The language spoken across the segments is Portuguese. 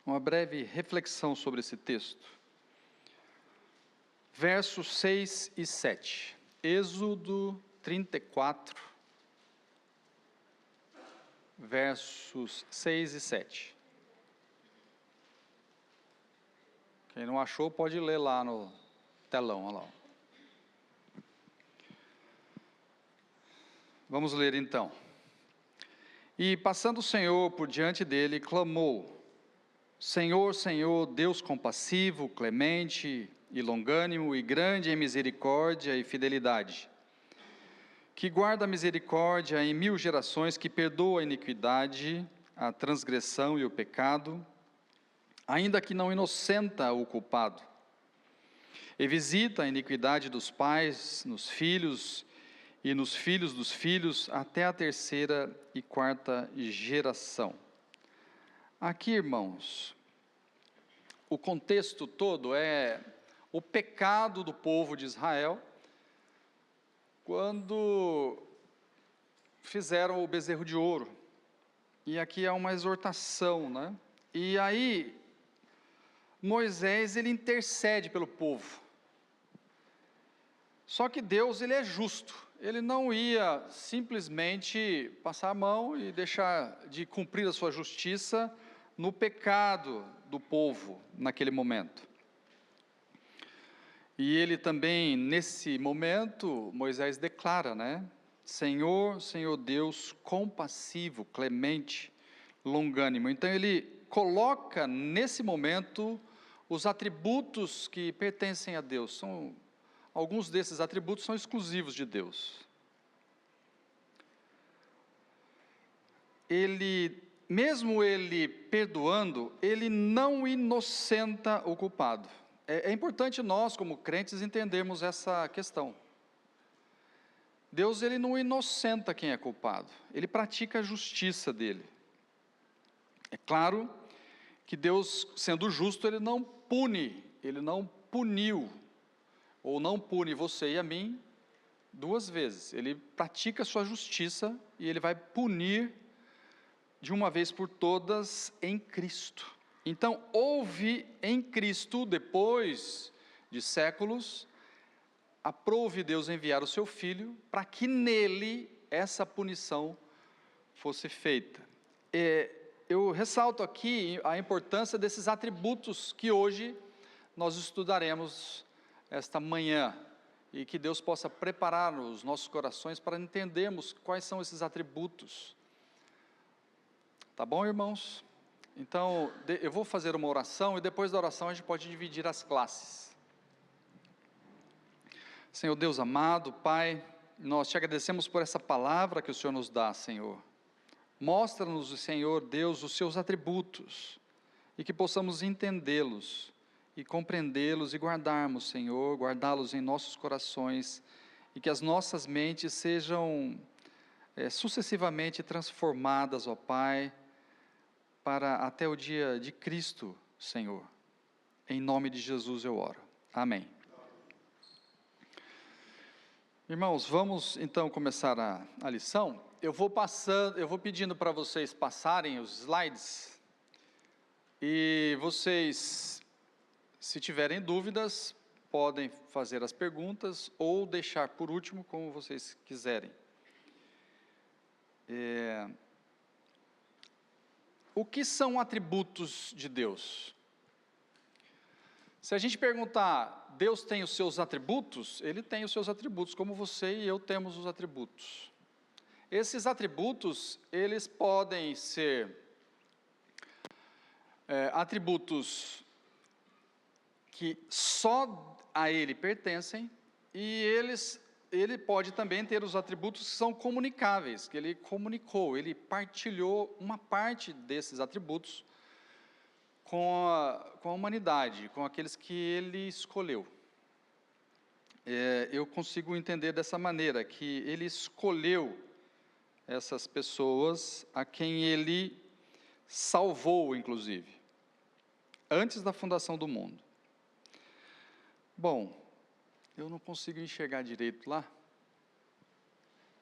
Uma breve reflexão sobre esse texto. Versos 6 e 7. Êxodo 34, versos 6 e 7. Quem não achou pode ler lá no telão. Olha lá. Vamos ler então. E passando o Senhor por diante dele, clamou: Senhor, Senhor, Deus compassivo, clemente e longânimo e grande em misericórdia e fidelidade, que guarda a misericórdia em 1000 gerações, que perdoa a iniquidade, a transgressão e o pecado, ainda que não inocenta o culpado, e visita a iniquidade dos pais nos filhos e nos filhos dos filhos, até a 3ª e 4ª geração. Aqui, irmãos, o contexto todo é o pecado do povo de Israel, quando fizeram o bezerro de ouro. E aqui é uma exortação, né? E aí, Moisés, ele intercede pelo povo. Só que Deus, ele é justo. Ele não ia simplesmente passar a mão e deixar de cumprir a sua justiça no pecado do povo naquele momento. E ele também, nesse momento, Moisés declara, né? Senhor, Senhor Deus, compassivo, clemente, longânimo. Então ele coloca nesse momento os atributos que pertencem a Deus. Alguns desses atributos são exclusivos de Deus. Mesmo ele perdoando, ele não inocenta o culpado. É importante nós, como crentes, entendermos essa questão. Deus, ele não inocenta quem é culpado, ele pratica a justiça dele. É claro que Deus, sendo justo, ele não puniu, ou não pune você e a mim 2 vezes. Ele pratica a sua justiça e ele vai punir de uma vez por todas em Cristo. Então, houve em Cristo, depois de séculos, aprove Deus enviar o seu Filho, para que nele essa punição fosse feita. Eu ressalto aqui a importância desses atributos que hoje nós estudaremos esta manhã, e que Deus possa preparar os nossos corações para entendermos quais são esses atributos. Tá bom, irmãos? Então, eu vou fazer uma oração, e depois da oração a gente pode dividir as classes. Senhor Deus amado, Pai, nós te agradecemos por essa palavra que o Senhor nos dá, Senhor. Mostra-nos, Senhor Deus, os seus atributos, e que possamos entendê-los, e compreendê-los, e guardarmos, Senhor, guardá-los em nossos corações, e que as nossas mentes sejam sucessivamente transformadas, ó Pai, para até o dia de Cristo, Senhor. Em nome de Jesus eu oro. Amém. Irmãos, vamos então começar a lição. Eu vou pedindo para vocês passarem os slides, e vocês, se tiverem dúvidas, podem fazer as perguntas, ou deixar por último, como vocês quiserem. O que são atributos de Deus? Se a gente perguntar, Deus tem os seus atributos? Ele tem os seus atributos, como você e eu temos os atributos. Esses atributos, eles podem ser atributos que só a Ele pertencem, e ele pode também ter os atributos que são comunicáveis, que Ele comunicou, Ele partilhou uma parte desses atributos com a humanidade, com aqueles que Ele escolheu. Eu consigo entender dessa maneira, que Ele escolheu essas pessoas a quem Ele salvou, inclusive, antes da fundação do mundo. Bom, eu não consigo enxergar direito lá.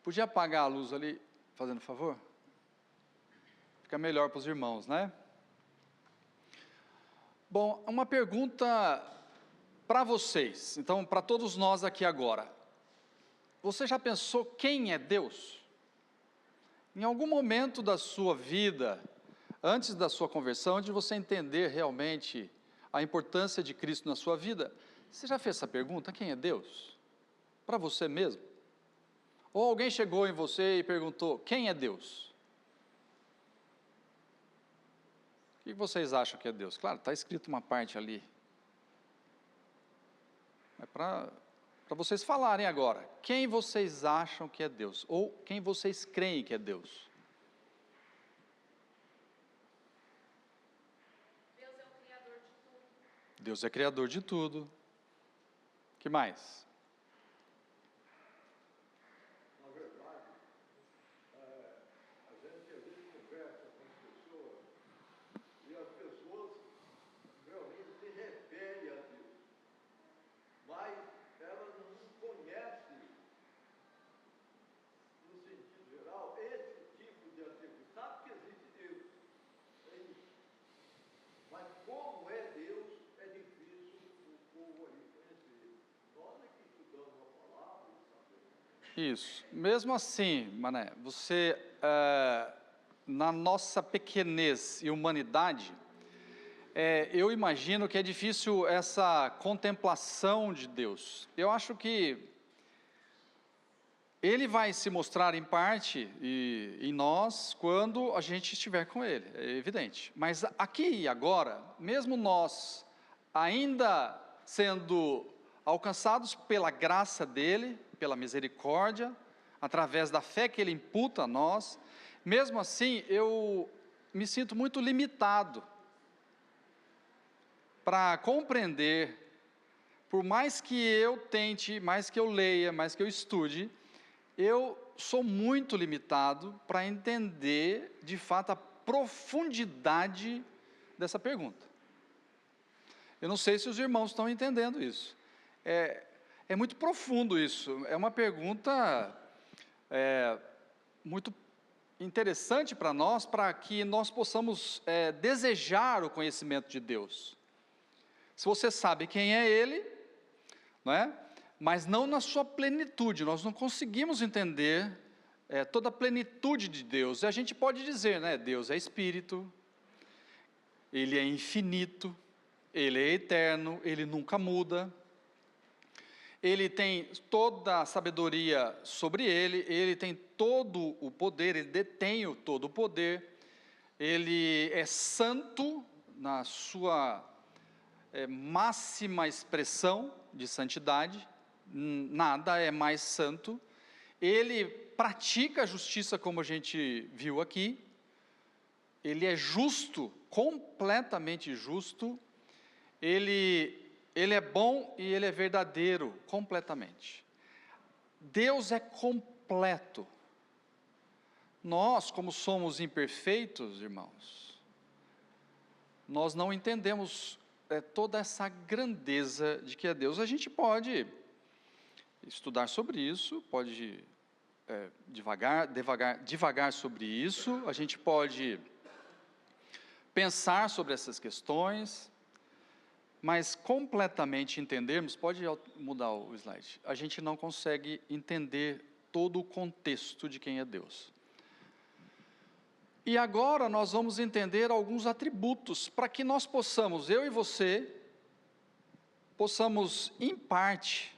Podia apagar a luz ali, fazendo favor? Fica melhor para os irmãos, né? Bom, uma pergunta para vocês, então para todos nós aqui agora. Você já pensou quem é Deus? Em algum momento da sua vida, antes da sua conversão, antes de você entender realmente a importância de Cristo na sua vida, você já fez essa pergunta, quem é Deus? Para você mesmo? Ou alguém chegou em você e perguntou, quem é Deus? O que vocês acham que é Deus? Claro, está escrito uma parte ali. É para vocês falarem agora, quem vocês acham que é Deus? Ou quem vocês creem que é Deus? Deus é o Criador de tudo. Deus é Criador de tudo. O que mais? Na verdade, a gente conversa com as pessoas e as pessoas realmente se referem a Deus, mas elas não conhecem, no sentido geral, esse tipo de atributo. Sabe que existe Deus, é isso. Mas como é Deus, é difícil o povo aí conhecer. Nós é que estudamos a palavra e sabemos. Isso. Mesmo assim, Mané, você, na nossa pequenez e humanidade, eu imagino que é difícil essa contemplação de Deus. Eu acho que Ele vai se mostrar em parte em nós quando a gente estiver com Ele, é evidente. Mas aqui e agora, mesmo nós ainda sendo alcançados pela graça dEle, pela misericórdia, através da fé que Ele imputa a nós, mesmo assim eu me sinto muito limitado para compreender, por mais que eu tente, mais que eu leia, mais que eu estude, eu sou muito limitado para entender, de fato, a profundidade dessa pergunta. Eu não sei se os irmãos estão entendendo isso. É muito profundo isso, é uma pergunta muito interessante para nós, para que nós possamos desejar o conhecimento de Deus. Se você sabe quem é Ele, não é? Mas não na sua plenitude, nós não conseguimos entender toda a plenitude de Deus. E a gente pode dizer, né, Deus é Espírito, Ele é infinito, Ele é eterno, Ele nunca muda, Ele tem toda a sabedoria sobre Ele tem todo o poder, Ele detém todo o poder, Ele é santo na sua máxima expressão de santidade, nada é mais santo, Ele pratica a justiça como a gente viu aqui, Ele é justo, completamente justo, Ele é bom e Ele é verdadeiro, completamente. Deus é completo. Nós, como somos imperfeitos, irmãos, nós não entendemos toda essa grandeza de que é Deus. A gente pode estudar sobre isso, pode divagar sobre isso, a gente pode pensar sobre essas questões, mas completamente entendermos, pode mudar o slide, a gente não consegue entender todo o contexto de quem é Deus. E agora nós vamos entender alguns atributos, para que nós possamos, eu e você, possamos, em parte,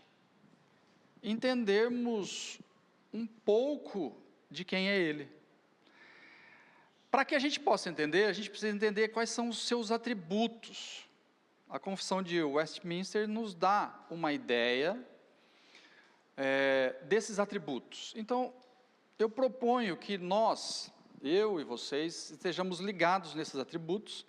entendermos um pouco de quem é Ele. Para que a gente possa entender, a gente precisa entender quais são os seus atributos. A Confissão de Westminster nos dá uma ideia desses atributos. Então, eu proponho que nós, eu e vocês, estejamos ligados nesses atributos,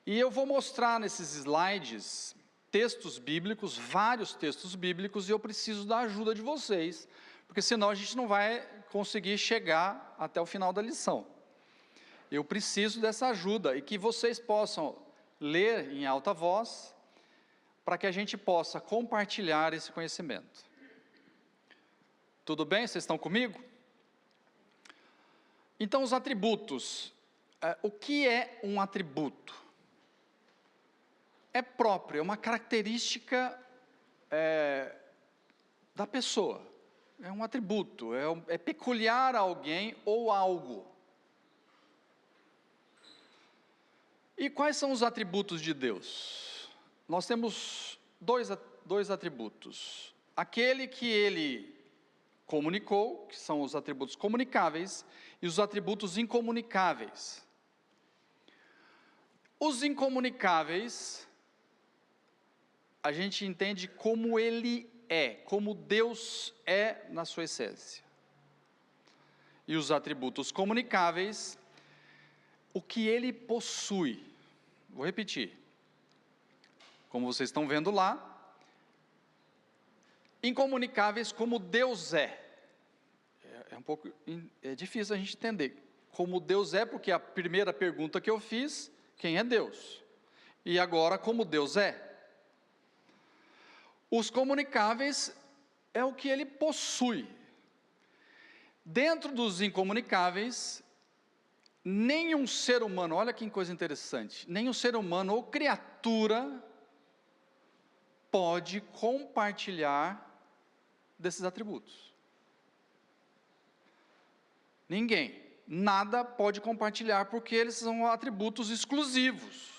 e eu vou mostrar nesses slides textos bíblicos, vários textos bíblicos, e eu preciso da ajuda de vocês, porque senão a gente não vai conseguir chegar até o final da lição. Eu preciso dessa ajuda, e que vocês possam ler em alta voz, para que a gente possa compartilhar esse conhecimento. Tudo bem? Vocês estão comigo? Então, os atributos. O que é um atributo? é próprio, é uma característica da pessoa, é um atributo, é peculiar a alguém ou algo. E quais são os atributos de Deus? Nós temos dois atributos. Aquele que ele comunicou, que são os atributos comunicáveis, e os atributos incomunicáveis. Os incomunicáveis, a gente entende como ele é, como Deus é na sua essência. E os atributos comunicáveis, o que ele possui. Vou repetir. Como vocês estão vendo lá, incomunicáveis como Deus é. É um pouco difícil a gente entender como Deus é, porque a primeira pergunta que eu fiz, quem é Deus? E agora, como Deus é? Os comunicáveis é o que ele possui. Dentro dos incomunicáveis, nenhum ser humano, olha que coisa interessante, nenhum ser humano ou criatura pode compartilhar desses atributos. Ninguém, nada pode compartilhar, porque eles são atributos exclusivos.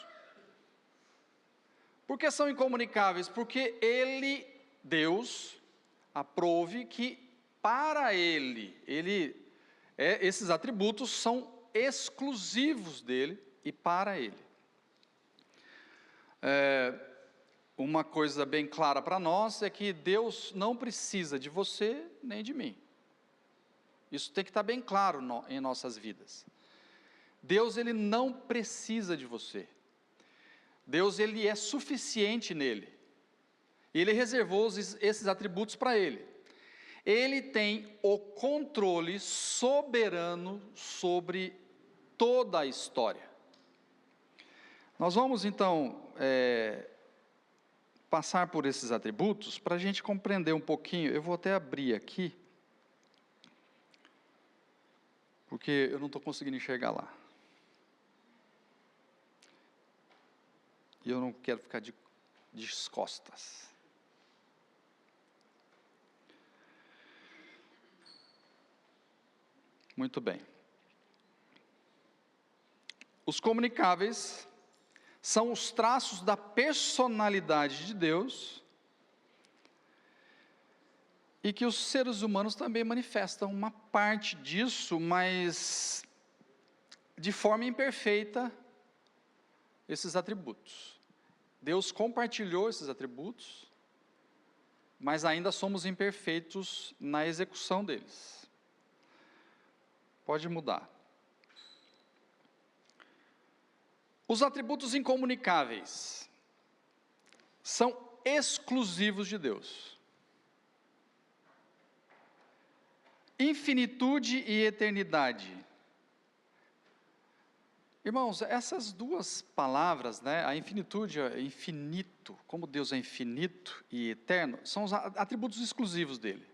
Por que são incomunicáveis? Porque ele, Deus, aprove que para ele, esses atributos são exclusivos dele e para ele. Uma coisa bem clara para nós é que Deus não precisa de você nem de mim. Isso tem que estar bem claro em nossas vidas. Deus, ele não precisa de você. Deus, ele é suficiente nele. Ele reservou esses atributos para ele. Ele tem o controle soberano sobre toda a história. Nós vamos então passar por esses atributos para a gente compreender um pouquinho. Eu vou até abrir aqui, porque eu não estou conseguindo enxergar lá. E eu não quero ficar de costas. Muito bem. Os comunicáveis são os traços da personalidade de Deus, e que os seres humanos também manifestam uma parte disso, mas de forma imperfeita, esses atributos. Deus compartilhou esses atributos, mas ainda somos imperfeitos na execução deles. Pode mudar. Os atributos incomunicáveis são exclusivos de Deus. Infinitude e eternidade. Irmãos, essas duas palavras, a infinitude, infinito, como Deus é infinito e eterno, são os atributos exclusivos dele.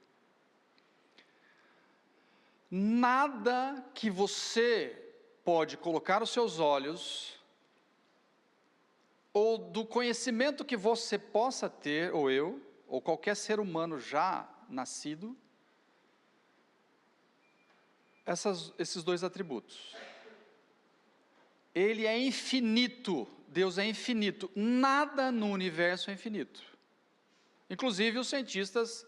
Nada que você pode colocar os seus olhos, ou do conhecimento que você possa ter, ou eu, ou qualquer ser humano já nascido, esses dois atributos. Ele é infinito, Deus é infinito, nada no universo é infinito. Inclusive os cientistas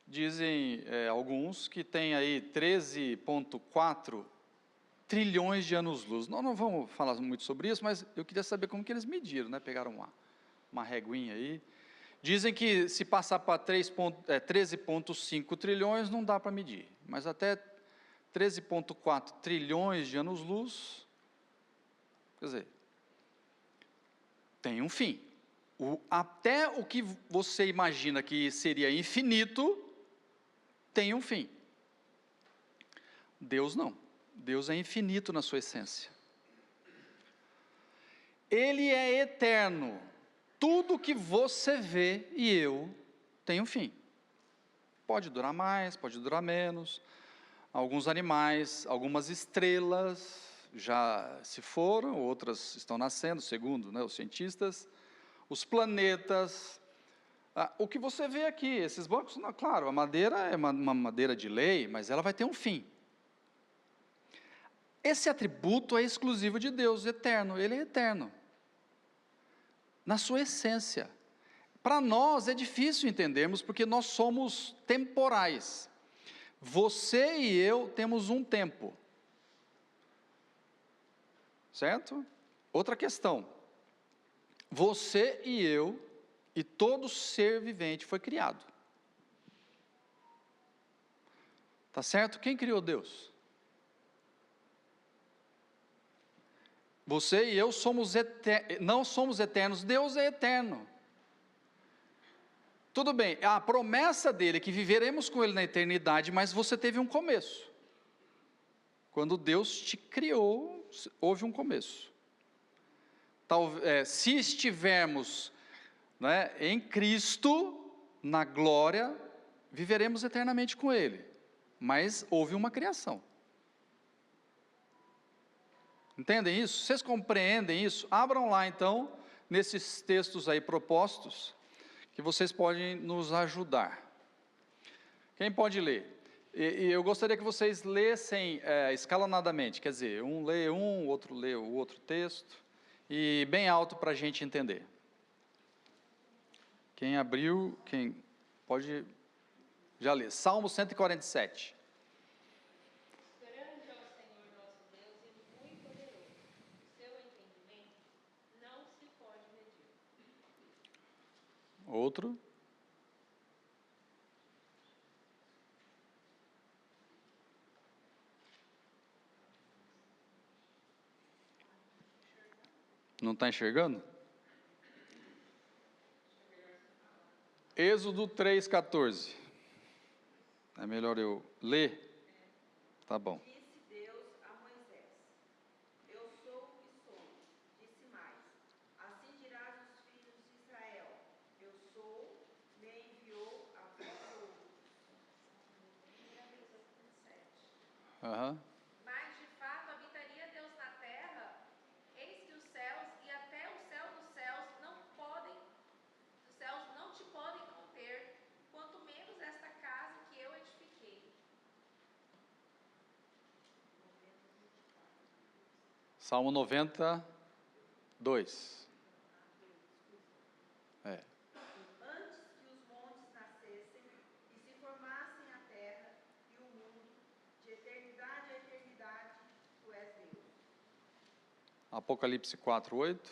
dizem, alguns, que tem aí 13,4 trilhões de anos-luz. Nós não vamos falar muito sobre isso, mas eu queria saber como que eles mediram, pegaram uma reguinha aí. Dizem que se passar para 13,5 trilhões não dá para medir, mas até 13,4 trilhões de anos-luz, quer dizer, tem um fim. Até o que você imagina que seria infinito, tem um fim. Deus não. Deus é infinito na sua essência. Ele é eterno. Tudo que você vê e eu tem um fim. Pode durar mais, pode durar menos. Alguns animais, algumas estrelas já se foram, outras estão nascendo, segundo os cientistas. os planetas. O que você vê aqui, esses bancos, claro, a madeira é uma madeira de lei, mas ela vai ter um fim. Esse atributo é exclusivo de Deus, eterno, ele é eterno, na sua essência. Para nós é difícil entendermos, porque nós somos temporais. Você e eu temos um tempo, certo? Outra questão, você e eu, e todo ser vivente foi criado. Tá certo? Quem criou Deus? Você e eu não somos eternos, Deus é eterno. Tudo bem, a promessa dele é que viveremos com ele na eternidade, mas você teve um começo. Quando Deus te criou, houve um começo. Se estivermos, né, em Cristo, na glória, viveremos eternamente com ele. Mas houve uma criação. Entendem isso? Vocês compreendem isso? Abram lá então, nesses textos aí propostos, que vocês podem nos ajudar. Quem pode ler? E eu gostaria que vocês lessem escalonadamente, quer dizer, um lê um, o outro lê o outro texto, e bem alto para a gente entender. Quem abriu, quem pode já ler. Salmo 147. Grande é o Senhor nosso Deus e muito poderoso. O seu entendimento não se pode medir. Outro. Não está enxergando? Êxodo 3,14. É melhor eu ler? Tá bom. Disse Deus a Moisés: Eu sou o que sou. Disse mais: Assim dirás aos filhos de Israel: Eu sou, me enviou a vós. Aham. Mas de fato habitaria Deus na terra? Eis que os céus e até o céu dos céus não te podem conter, quanto menos esta casa que eu edifiquei. Salmo 92. Antes que os montes nascessem e se formassem a terra e o mundo, de eternidade a eternidade, tu és Deus. Apocalipse 4:8.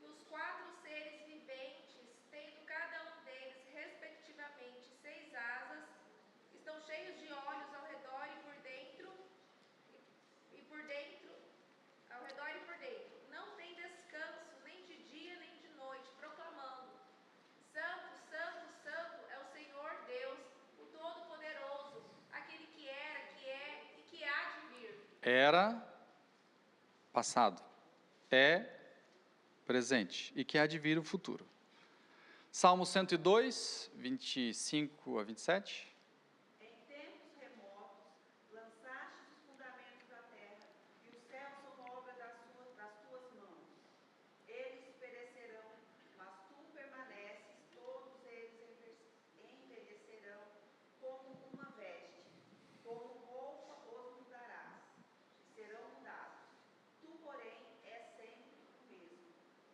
E os quatro seres viventes, tendo cada um deles, respectivamente, 6 asas, estão cheios de olhos ao redor e por dentro, ao redor e por dentro. Não tem descanso, nem de dia nem de noite, proclamando: Santo, Santo, Santo é o Senhor Deus, o Todo-Poderoso, aquele que era, que é e que há de vir. Era passado, é presente e que há de vir o futuro. Salmo 102, 25 a 27. Em tempos remotos, lançastes os fundamentos da terra, e os céus são obra das tuas mãos. Eles perecerão, mas tu permaneces, todos eles envelhecerão como uma veste, como roupa os mudarás, e serão mudados. Tu, porém, és sempre o mesmo,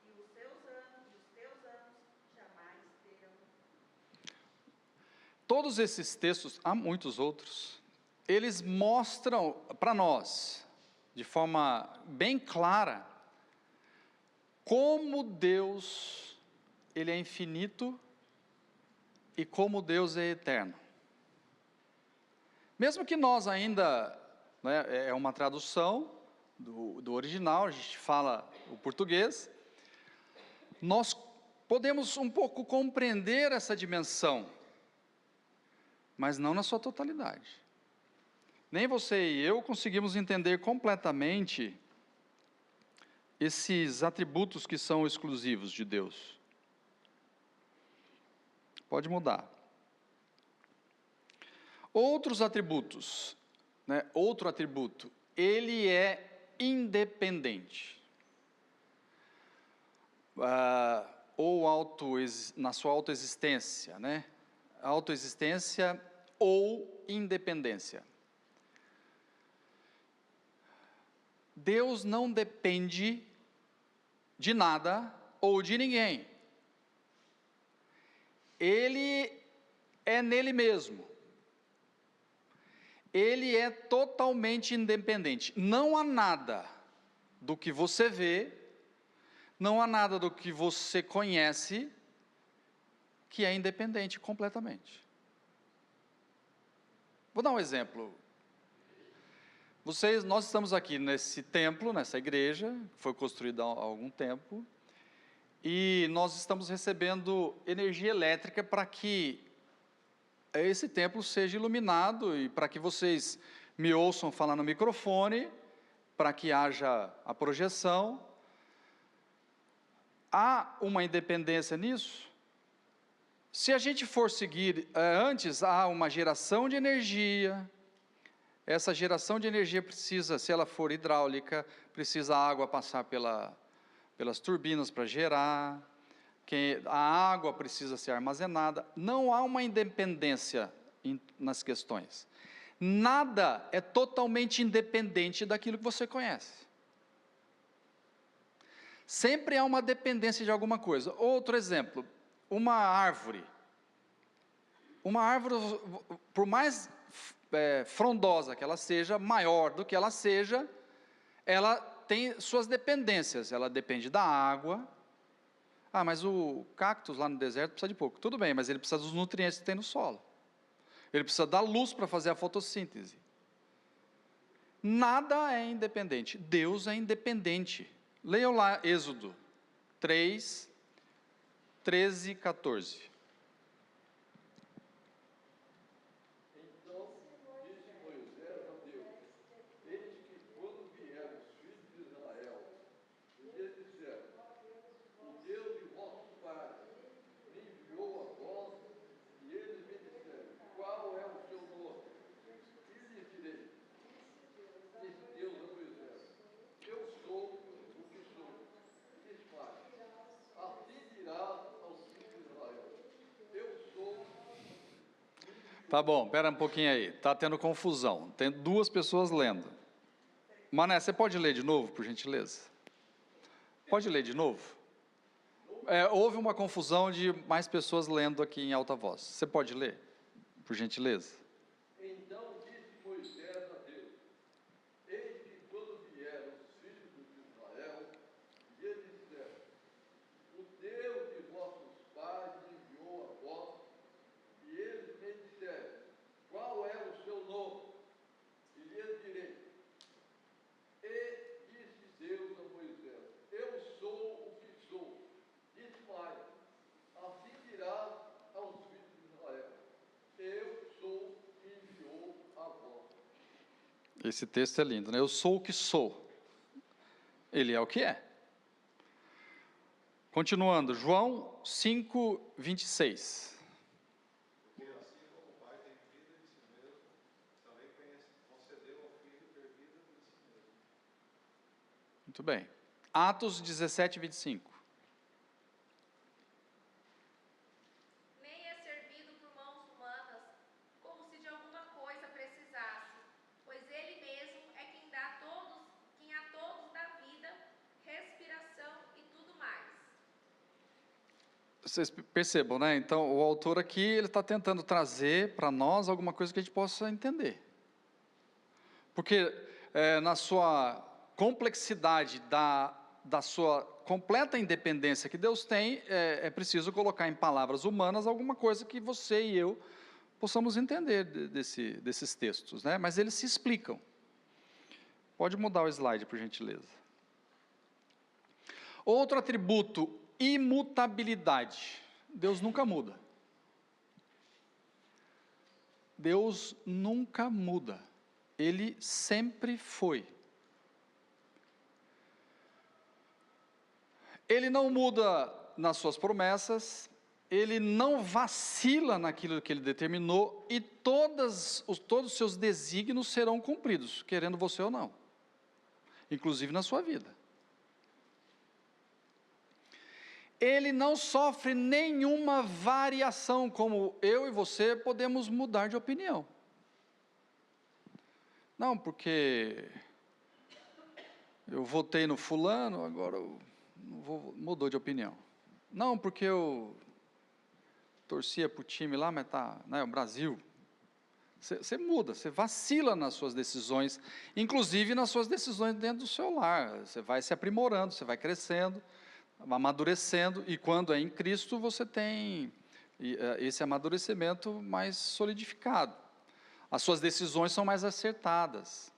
e os teus anos jamais terão. Todos esses textos, há muitos outros, eles mostram para nós, de forma bem clara, como Deus, Ele é infinito e como Deus é eterno. Mesmo que nós ainda, né, é uma tradução do original, a gente fala o português, nós podemos um pouco compreender essa dimensão, mas não na sua totalidade. Nem você e eu conseguimos entender completamente esses atributos que são exclusivos de Deus. Pode mudar. Outros atributos, né? Outro atributo, ele é independente. ou na sua autoexistência, né? Autoexistência ou independência. Deus não depende de nada ou de ninguém. Ele é nele mesmo. Ele é totalmente independente. Não há nada do que você vê, não há nada do que você conhece que é independente completamente. Vou dar um exemplo. Nós estamos aqui nesse templo, nessa igreja, que foi construída há algum tempo, e nós estamos recebendo energia elétrica para que esse templo seja iluminado e para que vocês me ouçam falar no microfone, para que haja a projeção. Há uma independência nisso? Se a gente for seguir, antes há uma geração de energia, essa geração de energia precisa, se ela for hidráulica, precisa a água passar pelas turbinas para gerar, a água precisa ser armazenada. Não há uma independência nas questões. Nada é totalmente independente daquilo que você conhece. Sempre há uma dependência de alguma coisa. Outro exemplo, uma árvore. Uma árvore, por mais frondosa que ela seja, maior do que ela seja, ela tem suas dependências. Ela depende da água. Mas o cactus lá no deserto precisa de pouco. Tudo bem, mas ele precisa dos nutrientes que tem no solo. Ele precisa da luz para fazer a fotossíntese. Nada é independente. Deus é independente. Leiam lá Êxodo 3, 13 e 14. Então disse Moisés a Deus: eis que quando vieram os filhos de Israel, e lhes disseram: o Deus de vossos pais me enviou a vós, e eles me disseram: qual é o seu nome? E lhes direi: disse Deus a Moisés: eu sou o que sou. Diz Pai: assim dirás aos filhos de Israel: eu sou. Tá bom, espera um pouquinho aí. Está tendo confusão. Tem duas pessoas lendo. Mané, você pode ler de novo, por gentileza? Pode ler de novo? Houve uma confusão de mais pessoas lendo aqui em alta voz. Você pode ler, por gentileza? Então disse Moisés a Deus: eis que quando vieram os filhos de Israel, e eles disseram: o Deus de vossos pais me enviou a vós, e eles me disseram: qual é o seu nome? E lhes direi: e disse Deus a Moisés: eu sou o que sou. Diz Pai: assim dirás aos filhos de Israel: eu sou que enviou a vós. Esse texto é lindo, né? Eu sou o que sou. Ele é o que é. Continuando, João 5, 26. Porque assim como o Pai tem vida de si mesmo, também concedeu ao Filho ter vida de si mesmo. Muito bem. Atos 17, 25. Nem é servido por mãos humanas, como se de alguma coisa precisasse, pois Ele mesmo é quem a todos dá vida, respiração e tudo mais. Vocês percebam, né? Então, o autor aqui, ele está tentando trazer para nós alguma coisa que a gente possa entender. Porque na sua complexidade da sua completa independência que Deus tem, é preciso colocar em palavras humanas alguma coisa que você e eu possamos entender desses textos, né? Mas eles se explicam. Pode mudar o slide, por gentileza. Outro atributo, imutabilidade. Deus nunca muda. Deus nunca muda. Ele sempre foi. Ele não muda nas suas promessas, ele não vacila naquilo que ele determinou, e todos os seus desígnios serão cumpridos, querendo você ou não, inclusive na sua vida. ele não sofre nenhuma variação, como eu e você podemos mudar de opinião. Não, porque eu votei no fulano, agora eu mudou de opinião. Não, porque eu torcia para o time lá, mas tá, né, o Brasil. Você muda, você vacila nas suas decisões, inclusive nas suas decisões dentro do seu lar. Você vai se aprimorando, você vai crescendo, amadurecendo, e quando é em Cristo, você tem esse amadurecimento mais solidificado. As suas decisões são mais acertadas.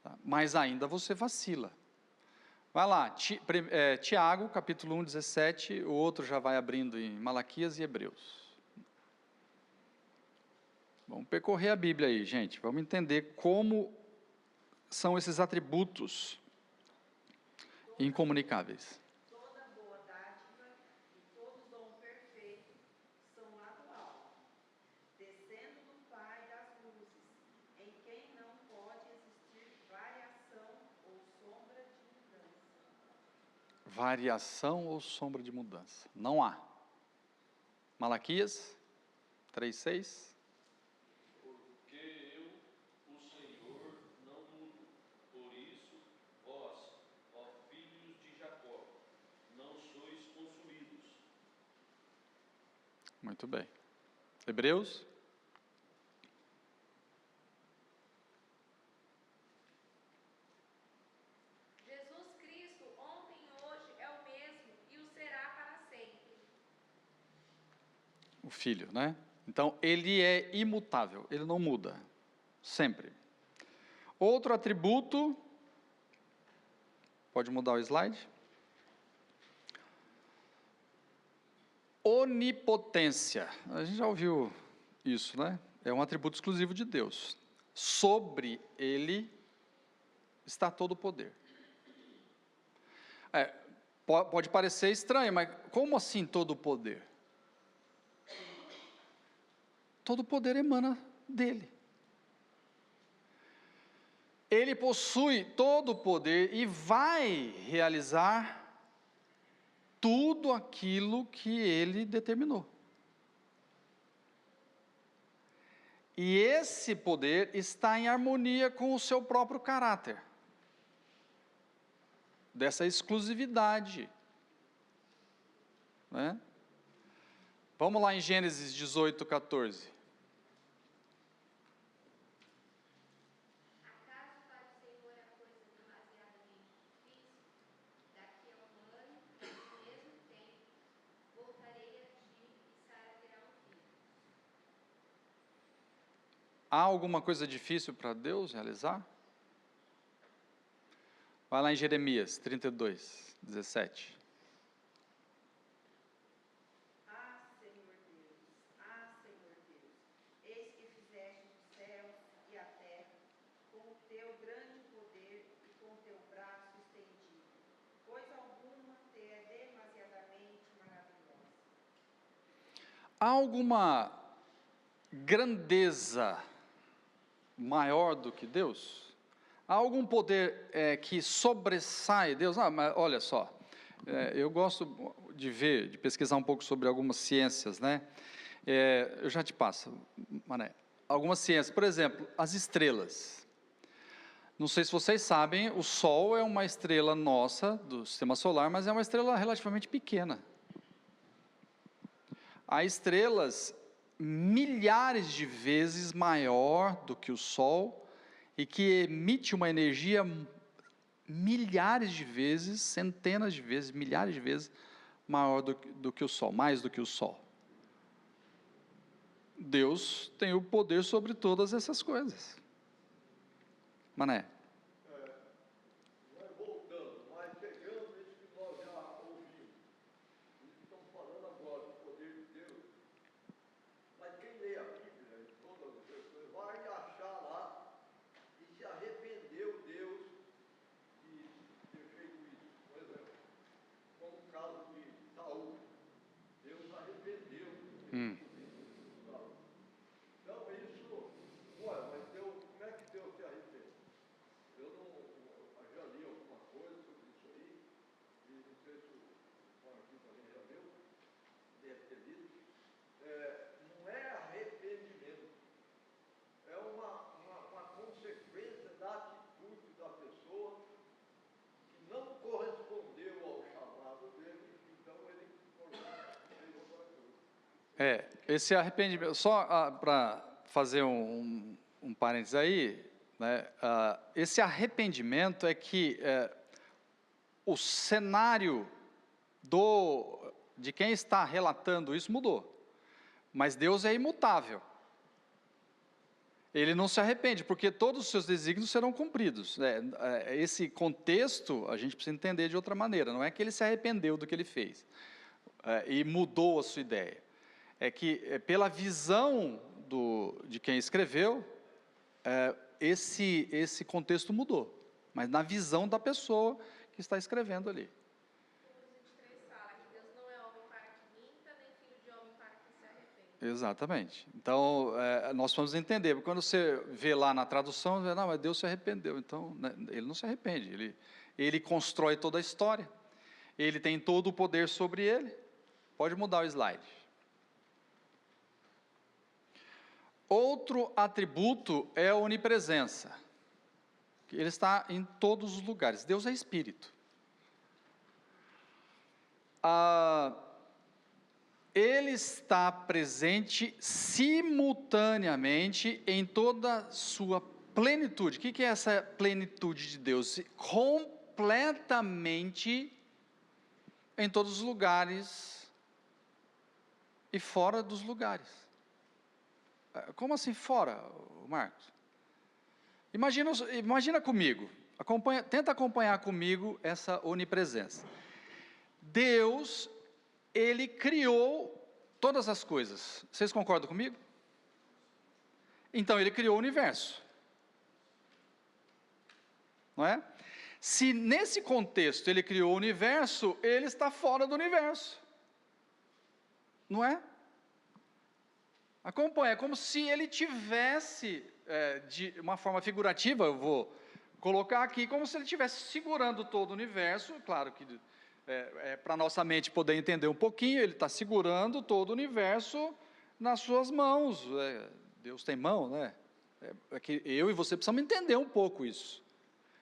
Tá? Mas ainda você vacila. Vai lá, Tiago, capítulo 1, 17, o outro já vai abrindo em Malaquias e Hebreus. Vamos percorrer a Bíblia aí, gente. Vamos entender como são esses atributos incomunicáveis. Toda boa dádiva e todo dom perfeito são lá do alto, descendo do Pai das luzes, em quem não pode existir variação ou sombra de mudança. Variação ou sombra de mudança? Não há. Malaquias 3:6. Porque eu, o Senhor, não mudo. Por isso, vós, ó filhos de Jacó, não sois consumidos. Muito bem. Hebreus. Jesus Cristo, ontem e hoje, é o mesmo e o será para sempre. O Filho, né? Então, ele é imutável, ele não muda, sempre. Outro atributo, pode mudar o slide. Onipotência, a gente já ouviu isso, né? É um atributo exclusivo de Deus. Sobre ele está todo o poder. Pode parecer estranho, mas como assim todo o poder? Todo o poder emana dele. Ele possui todo o poder e vai realizar tudo aquilo que ele determinou. E esse poder está em harmonia com o seu próprio caráter, dessa exclusividade, né? Vamos lá em Gênesis 18:14. Acaso para o Senhor é coisa demasiadamente difícil? Daqui a um ano, nesse mesmo tempo, voltarei a ti e Sara terá um filho. Há alguma coisa difícil para Deus realizar? Vai lá em Jeremias 32:17. Senhor Deus, eis que fizeste os céus e a terra com o teu grande poder e com o teu braço estendido. Coisa alguma te é demasiadamente maravilhosa. Há alguma grandeza maior do que Deus? Há algum poder que sobressai Deus? Mas olha só, eu gosto de ver, de pesquisar um pouco sobre algumas ciências, né? Eu já te passo, Mané. Algumas ciências, por exemplo, as estrelas. Não sei se vocês sabem, o Sol é uma estrela nossa, do Sistema Solar, mas é uma estrela relativamente pequena. Há estrelas milhares de vezes maior do que o Sol e que emite uma energia milhares de vezes, centenas de vezes, milhares de vezes maior do que o Sol, mais do que o Sol. Deus tem o poder sobre todas essas coisas. Mané. Vai voltando, mas pegando isso que nós já ouvimos, isso que estamos falando agora, do poder de Deus. Mas quem lê a Bíblia, em todas as pessoas, vai achar lá e se arrependeu Deus de ter feito isso. Por exemplo, como o caso de Saul. Deus arrependeu. Então isso, olha, mas Deus, como é que Deus se arrepende? deve ter lido, não é arrependimento, é uma consequência da atitude da pessoa que não correspondeu ao chamado dele, então ele fez outra coisa. Esse arrependimento, só para fazer um parênteses aí, né, esse arrependimento é que o cenário de quem está relatando isso mudou, mas Deus é imutável. Ele não se arrepende, porque todos os seus desígnios serão cumpridos. Esse contexto a gente precisa entender de outra maneira, não é que ele se arrependeu do que ele fez e mudou a sua ideia. É que pela visão de quem escreveu, esse contexto mudou, mas na visão da pessoa que está escrevendo ali. Números 23 fala que Deus não é homem para que minta, nem filho de homem para que se arrependa. Exatamente. Então, nós vamos entender, porque quando você vê lá na tradução, não, mas Deus se arrependeu. Então, né, ele não se arrepende, ele constrói toda a história, ele tem todo o poder sobre ele. Pode mudar o slide. Outro atributo é a onipresença. Ele está em todos os lugares. Deus é espírito. Ele está presente simultaneamente em toda a sua plenitude. O que é essa plenitude de Deus? Completamente em todos os lugares e fora dos lugares. Como assim fora, Marcos? Imagina comigo, tenta acompanhar comigo essa onipresença. Deus, Ele criou todas as coisas. Vocês concordam comigo? Então, Ele criou o universo. Não é? Se nesse contexto Ele criou o universo, Ele está fora do universo. Não é? Acompanha, é como se Ele tivesse, de uma forma figurativa, eu vou colocar aqui, como se Ele estivesse segurando todo o universo. Claro que para a nossa mente poder entender um pouquinho, Ele está segurando todo o universo nas suas mãos. Deus tem mão, né? É que eu e você precisamos entender um pouco isso.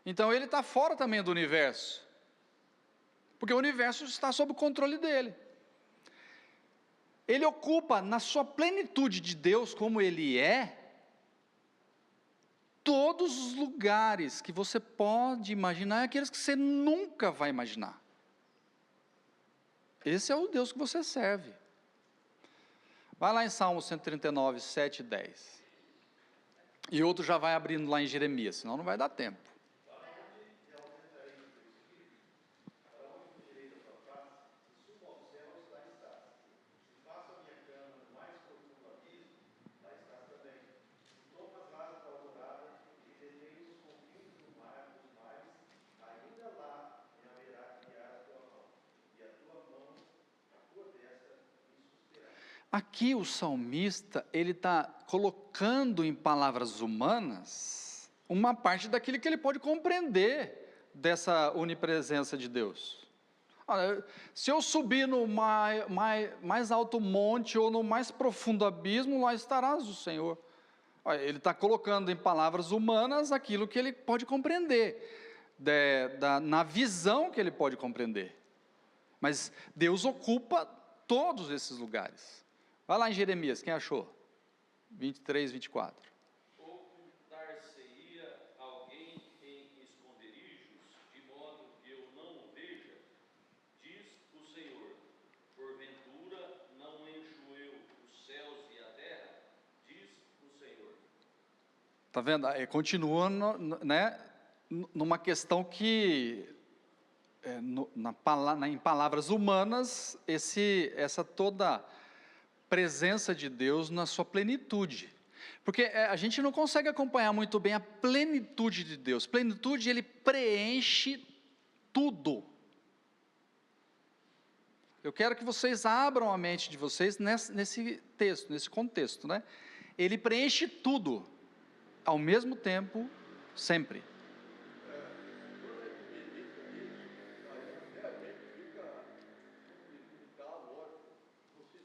Então, Ele está fora também do universo, porque o universo está sob o controle dEle. Ele ocupa, na sua plenitude de Deus, como Ele é, todos os lugares que você pode imaginar, e aqueles que você nunca vai imaginar. Esse é o Deus que você serve. Vai lá em Salmo 139, 7 e 10. E outro já vai abrindo lá em Jeremias, senão não vai dar tempo. Aqui o salmista, ele está colocando em palavras humanas uma parte daquilo que ele pode compreender dessa onipresença de Deus. Se eu subir no mais alto monte ou no mais profundo abismo, lá estarás o Senhor. Ele está colocando em palavras humanas aquilo que ele pode compreender, na visão que ele pode compreender. Mas Deus ocupa todos esses lugares. Vai lá em Jeremias, quem achou? 23, 24. Ocultar-se-ia alguém em esconderijos, de modo que eu não o veja, diz o Senhor. Porventura não encho eu os céus e a terra, diz o Senhor. Está vendo? Continua, né, numa questão que, em palavras humanas, essa toda presença de Deus na sua plenitude, porque a gente não consegue acompanhar muito bem a plenitude de Deus. Plenitude, Ele preenche tudo. Eu quero que vocês abram a mente de vocês nesse texto, nesse contexto, né? Ele preenche tudo, ao mesmo tempo, sempre. Quando a gente medita nisso, aí até a gente fica complicado, lógico, você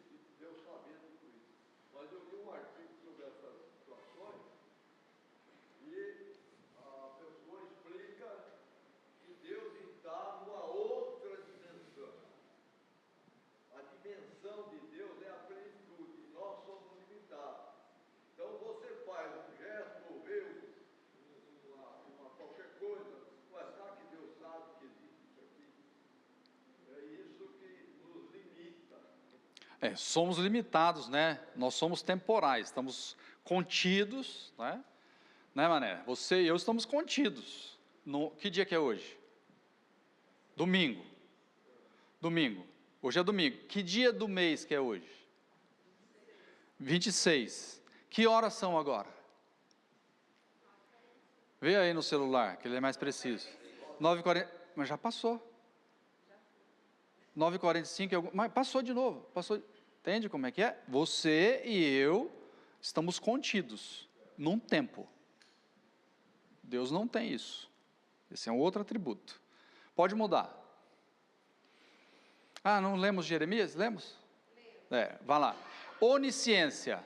Somos limitados, né? Nós somos temporais, estamos contidos, né? Né, Mané? Você e eu estamos contidos. Que dia que é hoje? Domingo. Domingo. Hoje é domingo. Que dia do mês que é hoje? 26. Que horas são agora? Vê aí no celular, que ele é mais preciso. 9h40. Mas já passou. 9h45, mas passou de novo. Passou. Entende como é que é? Você e eu estamos contidos num tempo. Deus não tem isso. Esse é um outro atributo. Pode mudar. Não lemos Jeremias? Lemos? Vai lá. Onisciência.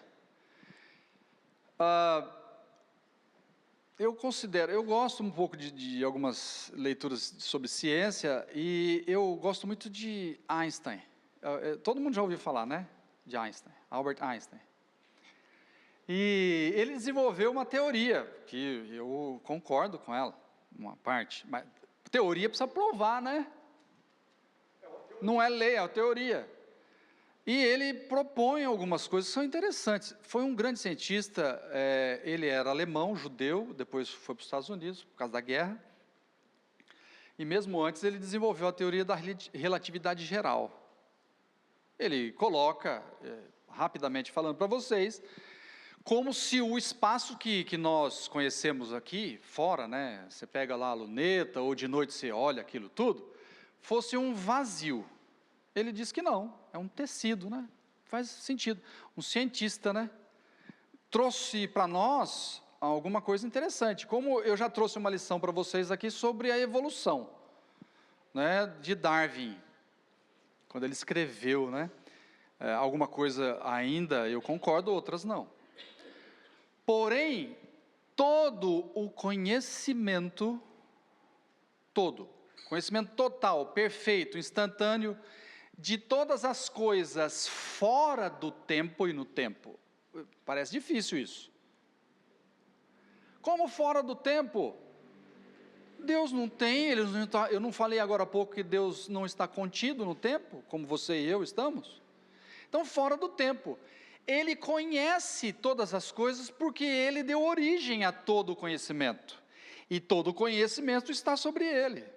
Eu gosto um pouco de algumas leituras sobre ciência, e eu gosto muito de Einstein. Todo mundo já ouviu falar, né? De Einstein, Albert Einstein. E ele desenvolveu uma teoria, que eu concordo com ela, uma parte, mas teoria precisa provar, né? Não é lei, é a teoria. E ele propõe algumas coisas que são interessantes. Foi um grande cientista, ele era alemão, judeu, depois foi para os Estados Unidos, por causa da guerra. E mesmo antes ele desenvolveu a teoria da relatividade geral. Ele coloca, rapidamente falando para vocês, como se o espaço que nós conhecemos aqui, fora, né? Você pega lá a luneta, ou de noite você olha aquilo tudo, fosse um vazio. Ele diz que não, é um tecido, né? Faz sentido. Um cientista, né? Trouxe para nós alguma coisa interessante. Como eu já trouxe uma lição para vocês aqui sobre a evolução, né? De Darwin, quando ele escreveu, né? Alguma coisa ainda eu concordo, outras não. Porém, todo o conhecimento, conhecimento total, perfeito, instantâneo, de todas as coisas fora do tempo e no tempo. Parece difícil isso. Como fora do tempo? Deus não tem, eu não falei agora há pouco que Deus não está contido no tempo, como você e eu estamos? Então, fora do tempo. Ele conhece todas as coisas porque ele deu origem a todo o conhecimento. E todo o conhecimento está sobre ele.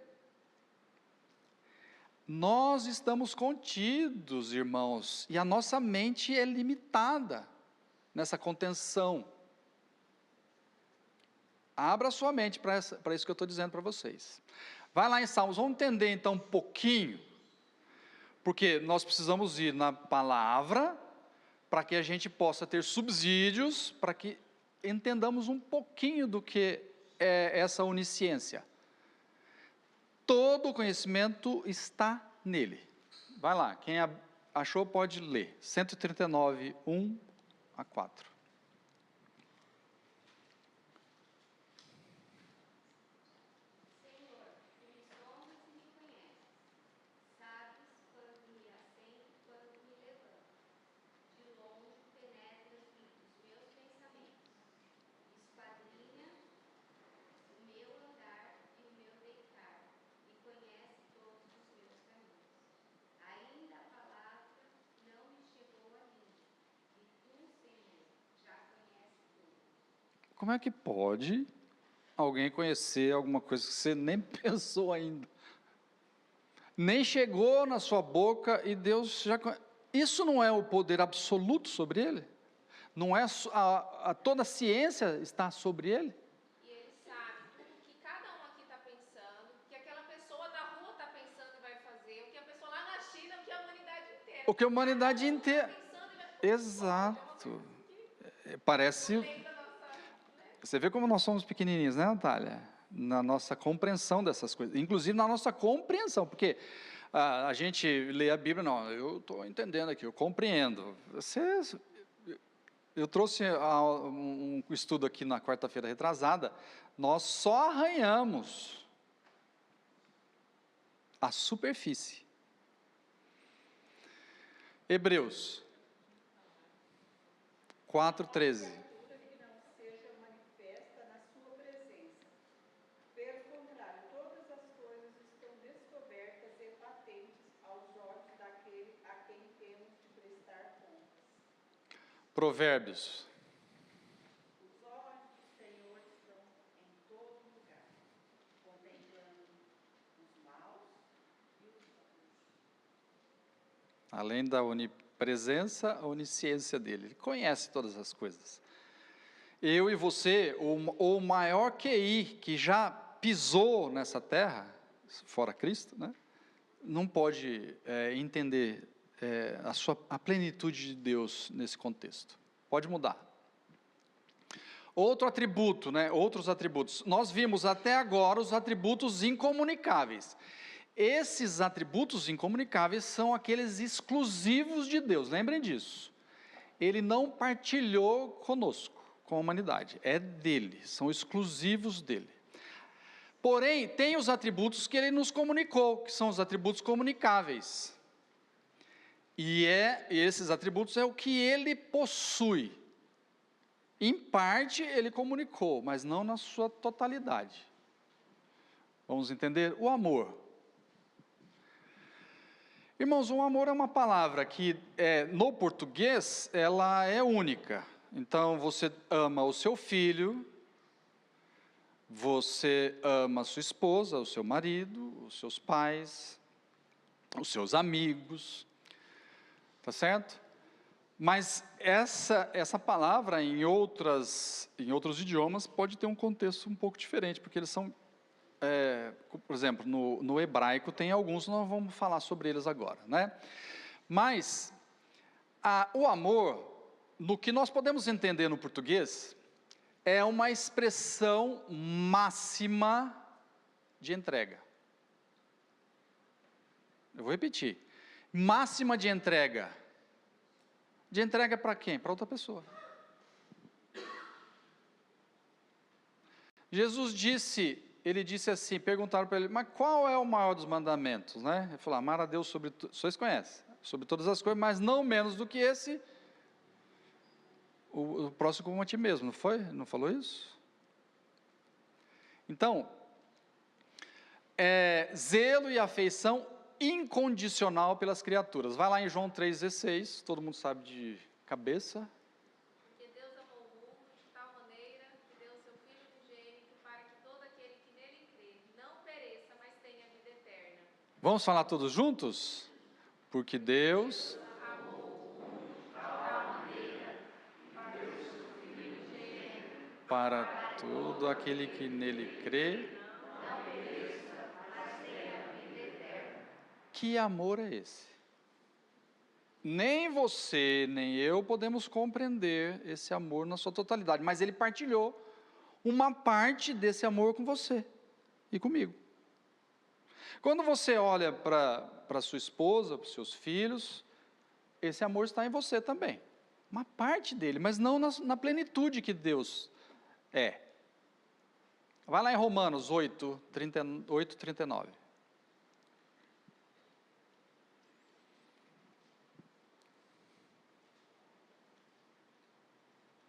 Nós estamos contidos, irmãos, e a nossa mente é limitada nessa contenção. Abra sua mente para isso que eu estou dizendo para vocês. Vai lá em Salmos, vamos entender então um pouquinho, porque nós precisamos ir na palavra, para que a gente possa ter subsídios, para que entendamos um pouquinho do que é essa onisciência. Todo o conhecimento está nele. Vai lá, quem achou pode ler. 139, 1 a 4. Como é que pode alguém conhecer alguma coisa que você nem pensou ainda? Nem chegou na sua boca e Deus já conhece. Isso não é o poder absoluto sobre ele? Não é toda a ciência está sobre ele? E ele sabe tudo que cada um aqui está pensando, o que aquela pessoa da rua está pensando e vai fazer, o que a pessoa lá na China, o que a humanidade inteira. O que a humanidade inteira. Tá Exato. Parece. Você vê como nós somos pequenininhos, né, Natália? Na nossa compreensão dessas coisas, inclusive na nossa compreensão, porque a gente lê a Bíblia, não, eu estou entendendo aqui, eu compreendo. Eu trouxe um estudo aqui na quarta-feira retrasada, nós só arranhamos a superfície. Hebreus 4:13. Provérbios. Os olhos do Senhor estão em todo lugar, contemplando os maus e os bons. Além da onipresença, a onisciência dele. Ele conhece todas as coisas. Eu e você, o maior QI que já pisou nessa terra, fora Cristo, né, não pode entender a plenitude de Deus nesse contexto. Pode mudar. Outro atributo, né, outros atributos. Nós vimos até agora os atributos incomunicáveis. Esses atributos incomunicáveis são aqueles exclusivos de Deus, lembrem disso. Ele não partilhou conosco, com a humanidade, é dele, são exclusivos dele. Porém, tem os atributos que ele nos comunicou, que são os atributos comunicáveis. E esses atributos é o que ele possui. Em parte ele comunicou, mas não na sua totalidade. Vamos entender? O amor. Irmãos, o amor é uma palavra que, no português, ela é única. Então, você ama o seu filho, você ama a sua esposa, o seu marido, os seus pais, os seus amigos, tá certo? Mas essa palavra, em outros idiomas, pode ter um contexto um pouco diferente, porque eles são... por exemplo, no hebraico tem alguns, nós vamos falar sobre eles agora, né? Mas o amor, no que nós podemos entender no português, é uma expressão máxima de entrega. Eu vou repetir. Máxima de entrega. De entrega para quem? Para outra pessoa. Jesus disse... Ele disse assim, perguntaram para ele, mas qual é o maior dos mandamentos, né? Ele falou, amar a Deus sobre tudo, vocês conhecem, sobre todas as coisas, mas não menos do que esse, o próximo como a ti mesmo, não foi? Não falou isso? Então, zelo e afeição incondicional pelas criaturas. Vai lá em João 3,16, todo mundo sabe de cabeça. Porque Deus amou o mundo de tal maneira que deu o seu Filho unigênito para que todo aquele que nele crê não pereça, mas tenha vida eterna. Vamos falar todos juntos? Porque Deus... para todo aquele que nele crê. Que amor é esse? Nem você, nem eu podemos compreender esse amor na sua totalidade, mas ele partilhou uma parte desse amor com você e comigo. Quando você olha para sua esposa, para os seus filhos, esse amor está em você também. Uma parte dele, mas não na plenitude que Deus é. Vai lá em Romanos 8:39.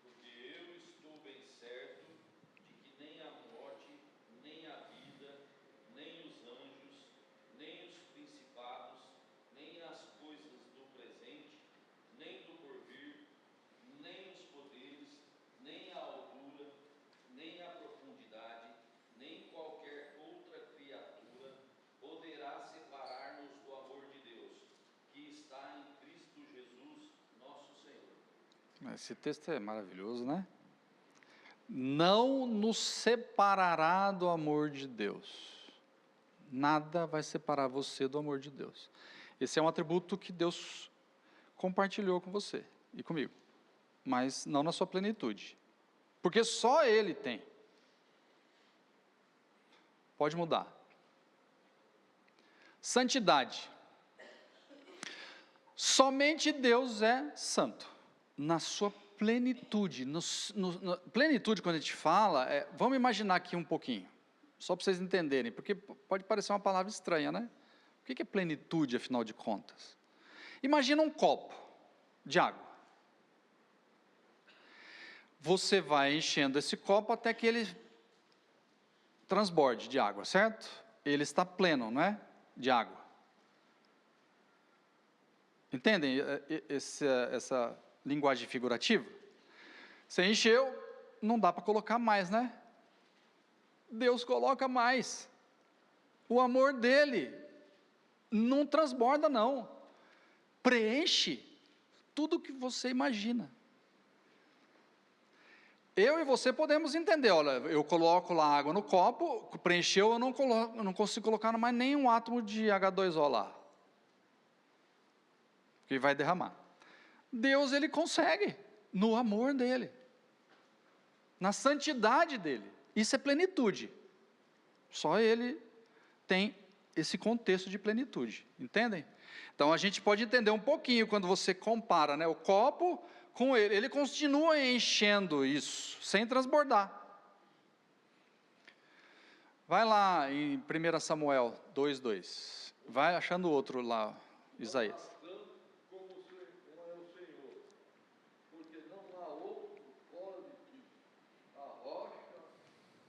Porque eu estou bem certo de que nem a morte, nem a vida, nem os anjos, nem os principados, nem as coisas do presente, nem do porvir, nem os poderes, nem a altura, nem a profundidade, nem qualquer outra criatura poderá separar-nos do amor de Deus, que está em Cristo Jesus, nosso Senhor. Esse texto é maravilhoso, né? Não nos separará do amor de Deus. Nada vai separar você do amor de Deus. Esse é um atributo que Deus compartilhou com você e comigo, mas não na sua plenitude, porque só Ele tem. Pode mudar. Santidade. Somente Deus é santo, na sua plenitude. Plenitude, quando a gente fala, vamos imaginar aqui um pouquinho, só para vocês entenderem, porque pode parecer uma palavra estranha, né? O que é plenitude, afinal de contas? Imagina um copo de água. Você vai enchendo esse copo até que ele transborde de água, certo? Ele está pleno, não é? De água. Entendem essa linguagem figurativa? Você encheu, não dá para colocar mais, né? Deus coloca mais. O amor dele não transborda, não. Preenche tudo que você imagina. Eu e você podemos entender, olha, eu coloco lá água no copo, preencheu, eu não consigo colocar mais nenhum átomo de H2O lá. Que vai derramar. Deus, ele consegue, no amor dele, na santidade dele. Isso é plenitude. Só ele tem esse contexto de plenitude, entendem? Então a gente pode entender um pouquinho quando você compara, né, o copo com ele. Ele continua enchendo isso, sem transbordar. Vai lá em 1 Samuel 2:2. Vai achando outro lá, Isaías. Como é o Senhor, porque não há outro fora de ti. A rocha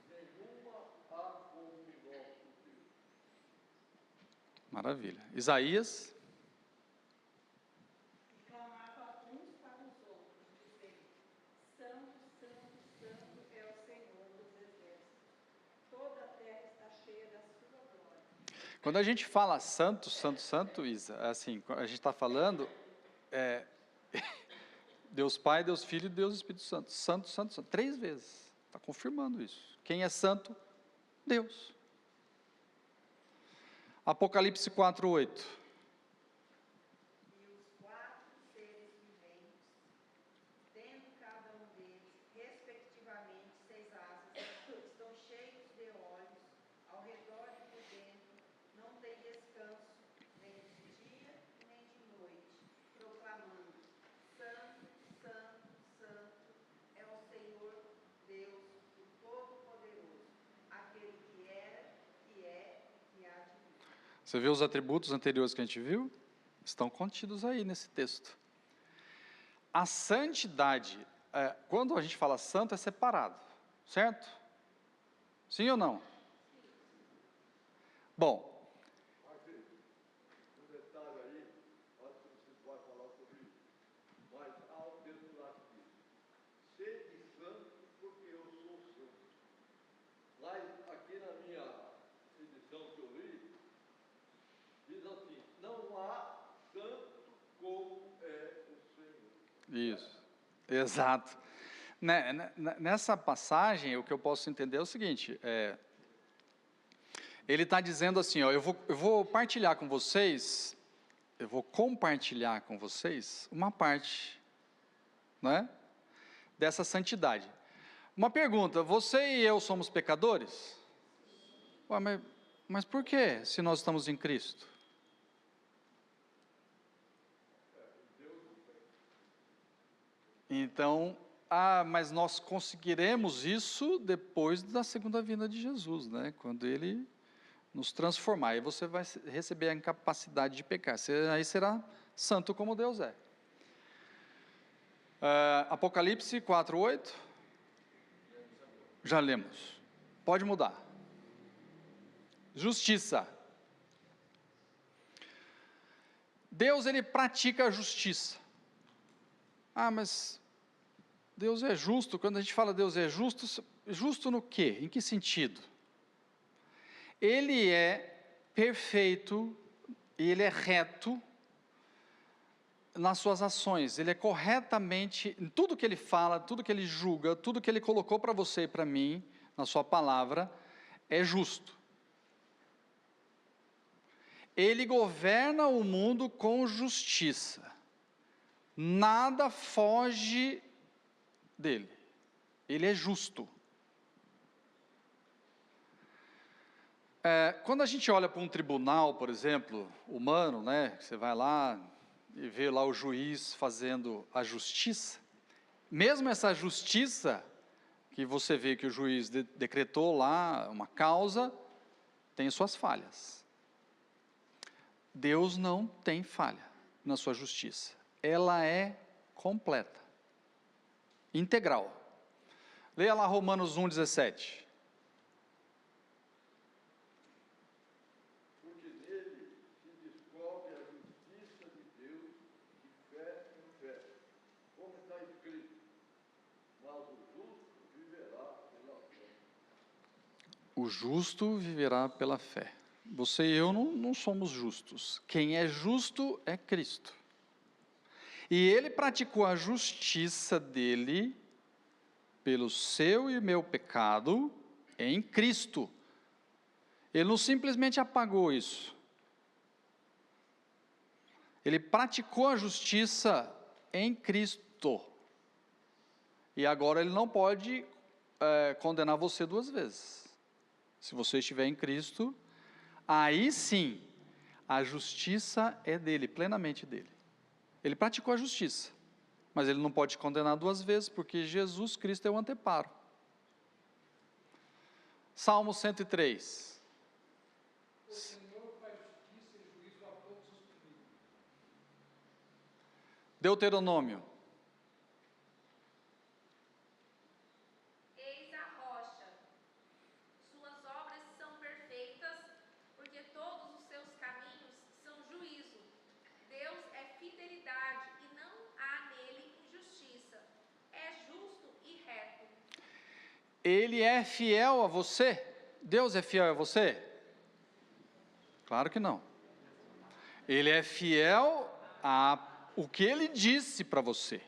nenhuma há como o nosso Deus. Maravilha. Isaías. E clamava uns para os outros, dizendo: Santo, Santo, Santo é o Senhor dos exércitos. Toda a terra está cheia da sua glória. Quando a gente fala santo, santo, santo, Isa, assim, a gente está falando Deus Pai, Deus Filho e Deus Espírito Santo. Santo, santo, santo. 3 vezes. Está confirmando isso. Quem é santo? Deus. Apocalipse 4:8. E os 4 seres viventes, tendo cada um deles, respectivamente, 6 asas, estão cheios de olhos, ao redor e por dentro, não tem descanso, nem de dia, nem de noite, proclamando: Santo, Santo, Santo é o Senhor Deus, o Todo-Poderoso, aquele que era, que é e há de vir. Você viu os atributos anteriores que a gente viu? Estão contidos aí nesse texto. A santidade, quando a gente fala santo, é separado, certo? Sim ou não? Bom, Um detalhe aí, acho que você vai falar sobre isso. Mas há um texto lá que diz: sede santo, porque eu sou santo. Lá, aqui na minha edição que eu li, diz assim: não há santo como é o Senhor. isso, exato. Nessa passagem, o que eu posso entender é o seguinte, ele está dizendo assim, ó, eu vou partilhar com vocês, eu vou compartilhar com vocês uma parte, né, dessa santidade. Uma pergunta, você e eu somos pecadores? Ué, mas por quê, se nós estamos em Cristo? Então, mas nós conseguiremos isso depois da segunda vinda de Jesus, né? Quando Ele nos transformar, aí você vai receber a incapacidade de pecar, aí será santo como Deus é. Apocalipse 4:8, já lemos, pode mudar. Justiça. Deus, ele pratica a justiça. Mas Deus é justo. Quando a gente fala Deus é justo, justo no quê? Em que sentido? Ele é perfeito e ele é reto nas suas ações. Ele é corretamente, em tudo que ele fala, tudo que ele julga, tudo que ele colocou para você e para mim, na sua palavra, é justo. Ele governa o mundo com justiça. Nada foge dele. Ele é justo. Quando a gente olha para um tribunal, por exemplo, humano, né? Você vai lá e vê lá o juiz fazendo a justiça. Mesmo essa justiça que você vê que o juiz decretou lá, uma causa, tem suas falhas. Deus não tem falha na sua justiça. Ela é completa, integral. Leia lá Romanos 1:17. Porque nele se descobre a justiça de Deus de fé em fé, como justo viverá pela fé. Você e eu não somos justos. Quem é justo é Cristo. E ele praticou a justiça dele pelo seu e meu pecado em Cristo. Ele não simplesmente apagou isso. Ele praticou a justiça em Cristo. E agora ele não pode condenar você duas vezes. Se você estiver em Cristo, aí sim, a justiça é dele, plenamente dele. Ele praticou a justiça, mas ele não pode condenar duas vezes, porque Jesus Cristo é o anteparo. Salmo 103. O Senhor faz justiça e juízo a todos os oprimidos. Deuteronômio. Eis a rocha, suas obras são perfeitas, porque todos os seus caminhos são juízo. Deus é fidelidade e não há nele injustiça. É justo e reto. Ele é fiel a você? Deus é fiel a você? Claro que não. Ele é fiel a o que ele disse para você,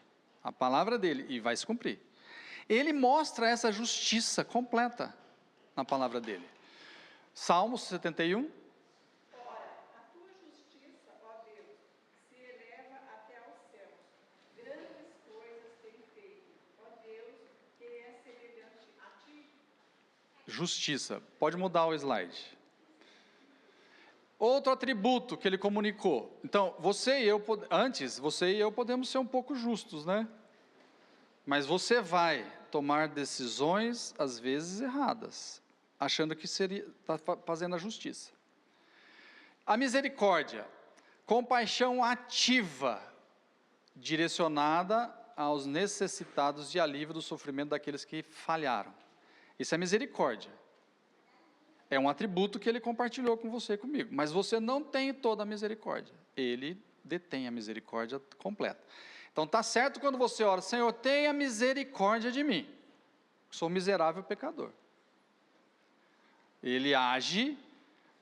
a palavra dele, e vai se cumprir. Ele mostra essa justiça completa na palavra dele. Salmo 71. Ora, a tua justiça, ó Deus, se eleva até aos céus. Grandes coisas tem feito, ó Deus, que é semelhante a ti. Justiça. Pode mudar o slide. Outro atributo que ele comunicou. Então, você e eu podemos ser um pouco justos, né? Mas você vai tomar decisões, às vezes erradas, achando que está fazendo a justiça. A misericórdia, compaixão ativa, direcionada aos necessitados de alívio do sofrimento daqueles que falharam. Isso é misericórdia. É um atributo que ele compartilhou com você e comigo. Mas você não tem toda a misericórdia. Ele detém a misericórdia completa. Então está certo quando você ora, Senhor, tenha misericórdia de mim. Sou miserável pecador. Ele age,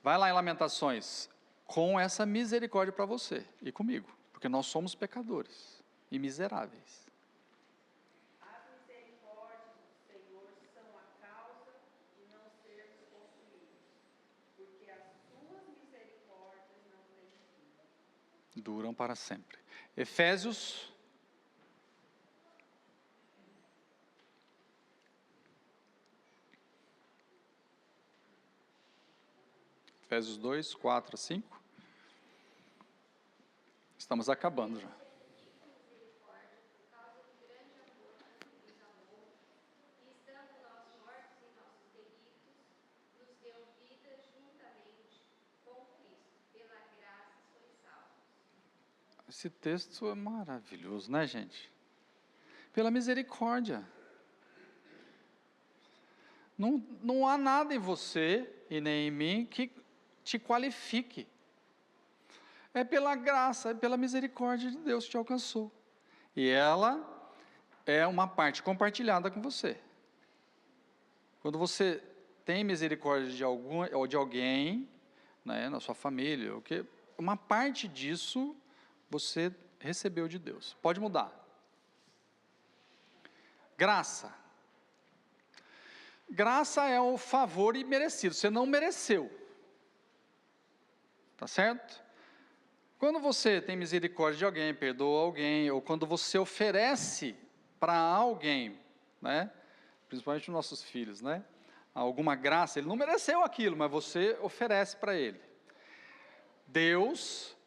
vai lá em Lamentações, com essa misericórdia para você e comigo. Porque nós somos pecadores e miseráveis. As misericórdias do Senhor são a causa de não sermos consumidos, porque as suas misericórdias não têm fim. Duram para sempre. Efésios. Efésios 2, 4 a 5. Estamos acabando já. Misericórdia, por causa do grande amor com que nos amou, e estando nós mortos em nossos delitos, nos deu vida juntamente com Cristo. Pela graça sois salvos. Esse texto é maravilhoso, né, gente? Pela misericórdia. Não há nada em você e nem em mim que te qualifique. É pela graça, é pela misericórdia de Deus que te alcançou. E ela é uma parte compartilhada com você. Quando você tem misericórdia de algum ou de alguém, né, na sua família, uma parte disso você recebeu de Deus. Pode mudar. Graça. Graça é um favor imerecido. Você não mereceu. Tá certo? Quando você tem misericórdia de alguém, perdoa alguém, ou quando você oferece para alguém, né, principalmente os nossos filhos, né, alguma graça, ele não mereceu aquilo, mas você oferece para ele. Deus,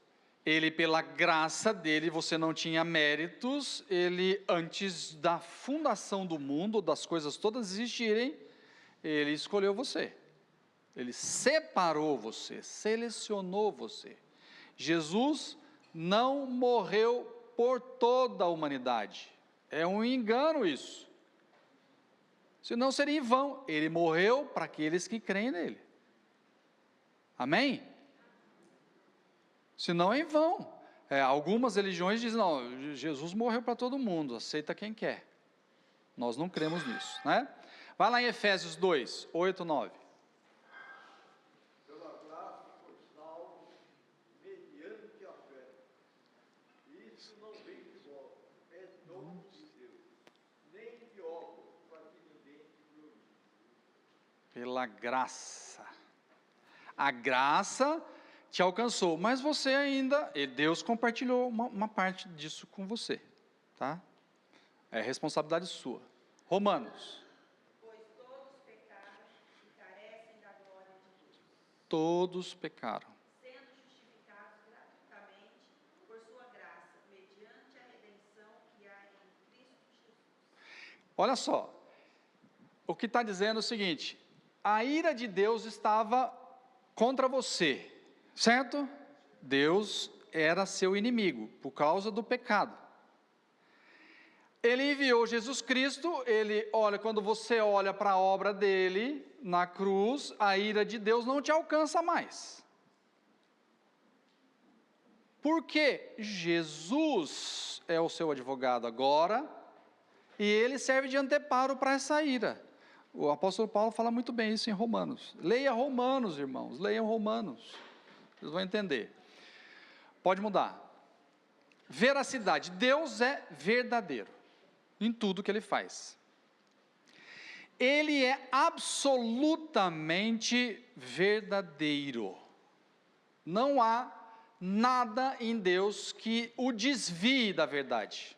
ele pela graça dele, você não tinha méritos, ele antes da fundação do mundo, das coisas todas existirem, ele escolheu você. Ele separou você, selecionou você. Jesus não morreu por toda a humanidade. É um engano isso. Senão seria em vão. Ele morreu para aqueles que creem nele. Amém? Senão é em vão. Algumas religiões dizem, não, Jesus morreu para todo mundo, aceita quem quer. Nós não cremos nisso, né? Vai lá em Efésios 2, 8, 9. Isso não vem de vós, é dom de Deus, nem de obras, para que ninguém se glorie. Pela graça. A graça te alcançou, mas você ainda, e Deus compartilhou uma parte disso com você, tá? É responsabilidade sua. Romanos. Pois todos pecaram e carecem da glória de Deus, Todos pecaram. sendo justificados gratuitamente por sua graça, mediante a redenção que há em Cristo Jesus. Olha só, o que está dizendo é o seguinte: a ira de Deus estava contra você, certo? Deus era seu inimigo por causa do pecado. Ele enviou Jesus Cristo, quando você olha para a obra dele na cruz, a ira de Deus não te alcança mais. Porque Jesus é o seu advogado agora, e ele serve de anteparo para essa ira. O apóstolo Paulo fala muito bem isso em Romanos. Leia Romanos, irmãos, leiam Romanos. Vocês vão entender. Pode mudar. Veracidade. Deus é verdadeiro em tudo que ele faz. Ele é absolutamente verdadeiro. Não há nada em Deus que o desvie da verdade.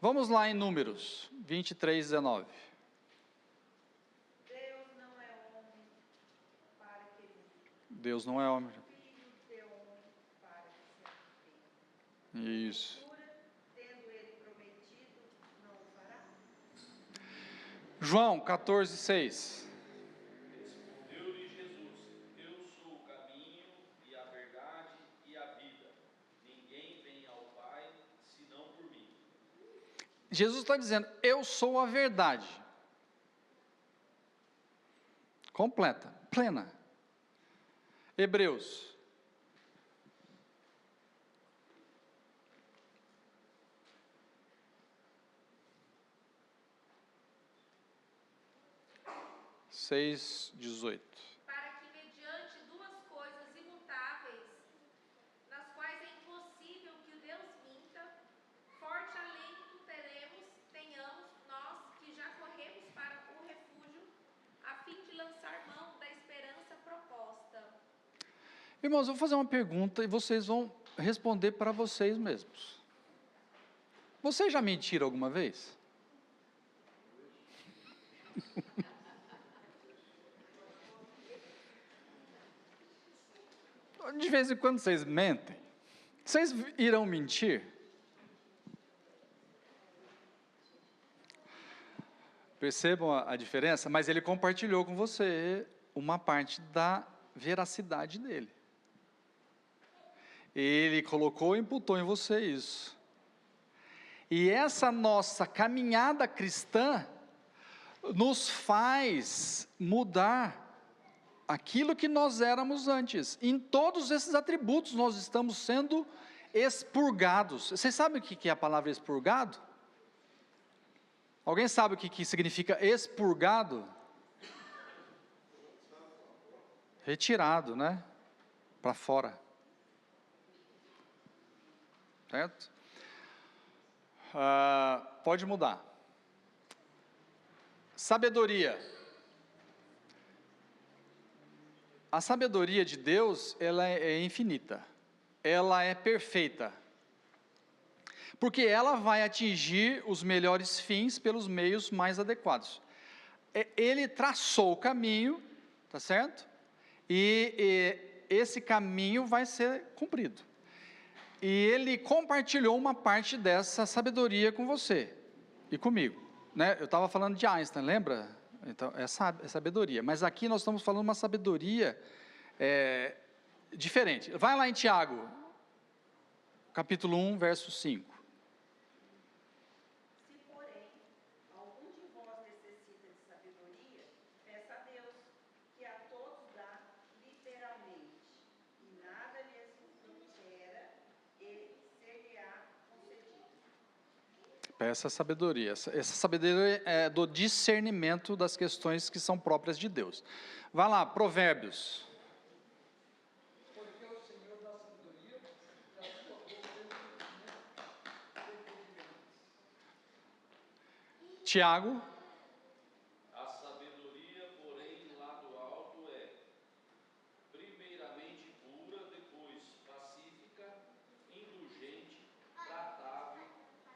Vamos lá em Números 23, 19. Deus não é homem para que minta, Deus não é homem. filho de homem para que se arrependa. Isso. Porventura, tendo ele prometido, não o fará? João 14, 6. Respondeu-lhe Jesus: Eu sou o caminho e a verdade e a vida. Ninguém vem ao Pai senão por mim. Jesus está dizendo: eu sou a verdade. Completa, plena. Hebreus. Seis, 18. para que mediante duas coisas imutáveis, nas quais é impossível que o Deus minta, forte alento tenhamos nós que já corremos para o refúgio, a fim de lançar mão da esperança proposta. Irmãos, eu vou fazer uma pergunta e vocês vão responder para vocês mesmos. Vocês já mentiram alguma vez? De vez em quando vocês mentem. Vocês irão mentir? Percebam a diferença? Mas ele compartilhou com você uma parte da veracidade dele. Ele colocou e imputou em você isso. E essa nossa caminhada cristã nos faz mudar aquilo que nós éramos antes. Em todos esses atributos nós estamos sendo expurgados. Vocês sabem o que é a palavra expurgado? Alguém sabe o que significa expurgado? Retirado, né? Para fora. Certo? Pode mudar. Sabedoria. A sabedoria de Deus, ela é infinita. Ela é perfeita. Porque ela vai atingir os melhores fins pelos meios mais adequados. Ele traçou o caminho, tá certo? E esse caminho vai ser cumprido. E ele compartilhou uma parte dessa sabedoria com você e comigo, né? Eu estava falando de Einstein, lembra? Então, é sabedoria. Mas aqui nós estamos falando uma sabedoria diferente. Vai lá em Tiago, capítulo 1, verso 5. Se, porém, algum de vós necessita de sabedoria, peça a Deus, que a todos dá liberalmente, e nada lhes impera, e ser-lhe-á concedido. Peça sabedoria. Essa sabedoria é do discernimento das questões que são próprias de Deus. Vai lá, Provérbios. Porque o Senhor dá sabedoria, da sua boca Tiago. A sabedoria, porém, lá do alto é primeiramente pura, depois pacífica, indulgente, tratável,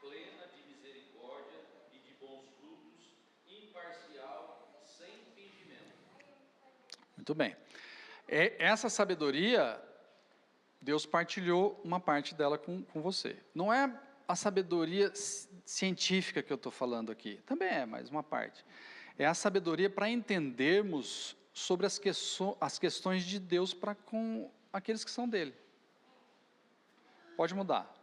plena de misericórdia e de bons frutos, imparcial, sem fingimento. Muito bem. Essa sabedoria, Deus partilhou uma parte dela com você. Não é a sabedoria científica que eu estou falando aqui. Também é, mas uma parte. É a sabedoria para entendermos sobre as questões de Deus para com aqueles que são dele. Pode mudar.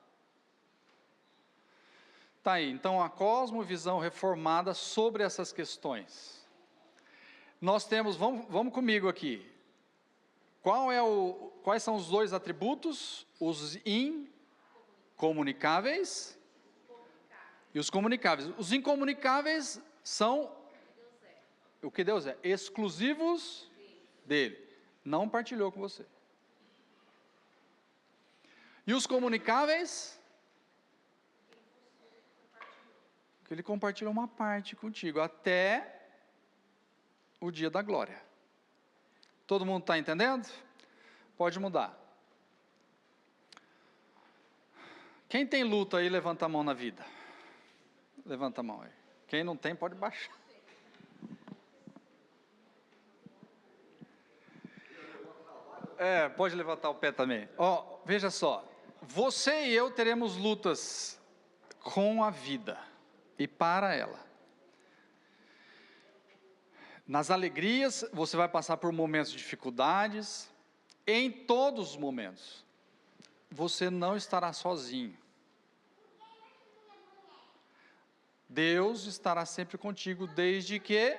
Tá aí, então a cosmovisão reformada sobre essas questões. Nós temos, vamos comigo aqui. Quais são os dois atributos? Os incomunicáveis e os comunicáveis. Os incomunicáveis são o que Deus é, exclusivos dele. Não partilhou com você. E os comunicáveis? Que ele compartilhou uma parte contigo, até o dia da glória. Todo mundo está entendendo? Pode mudar. Quem tem luta aí, levanta a mão na vida. Levanta a mão aí. Quem não tem, pode baixar. Pode levantar o pé também. Veja só. Você e eu teremos lutas com a vida e para ela. Nas alegrias, você vai passar por momentos de dificuldades. Em todos os momentos, você não estará sozinho. Deus estará sempre contigo desde que?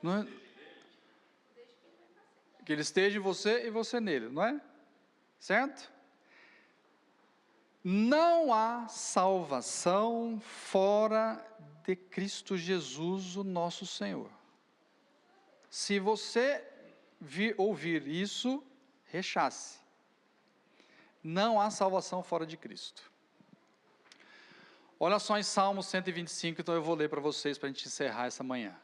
Não é? Que Ele esteja em você e você nele, não é? Certo? Não há salvação fora de Cristo Jesus, o nosso Senhor. Se você ouvir isso, rechace. Não há salvação fora de Cristo. Olha só em Salmo 125, então eu vou ler para vocês, para a gente encerrar essa manhã.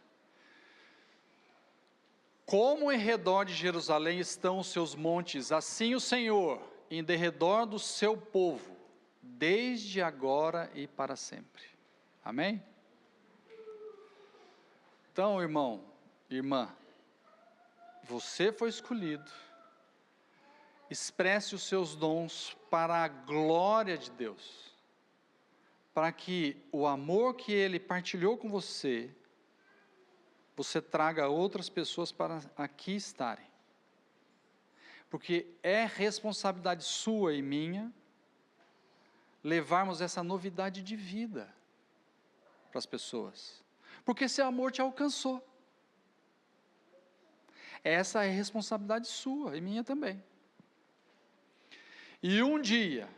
Como em redor de Jerusalém estão os seus montes, assim o Senhor, em derredor do seu povo, desde agora e para sempre. Amém? Então, irmão, irmã, você foi escolhido. Expresse os seus dons para a glória de Deus, para que o amor que Ele partilhou com você, você traga outras pessoas para aqui estarem. Porque é responsabilidade sua e minha levarmos essa novidade de vida para as pessoas. Porque esse amor te alcançou. Essa é responsabilidade sua e minha também. E um dia,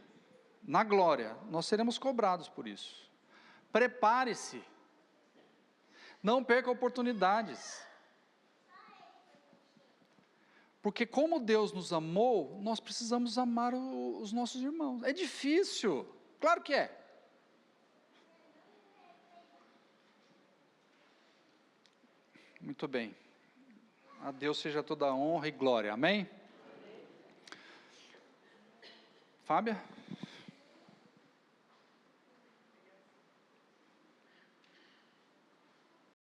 na glória, nós seremos cobrados por isso. Prepare-se. Não perca oportunidades. Porque como Deus nos amou, nós precisamos amar os nossos irmãos. É difícil, claro que é. Muito bem. A Deus seja toda a honra e glória. Amém? Fábia?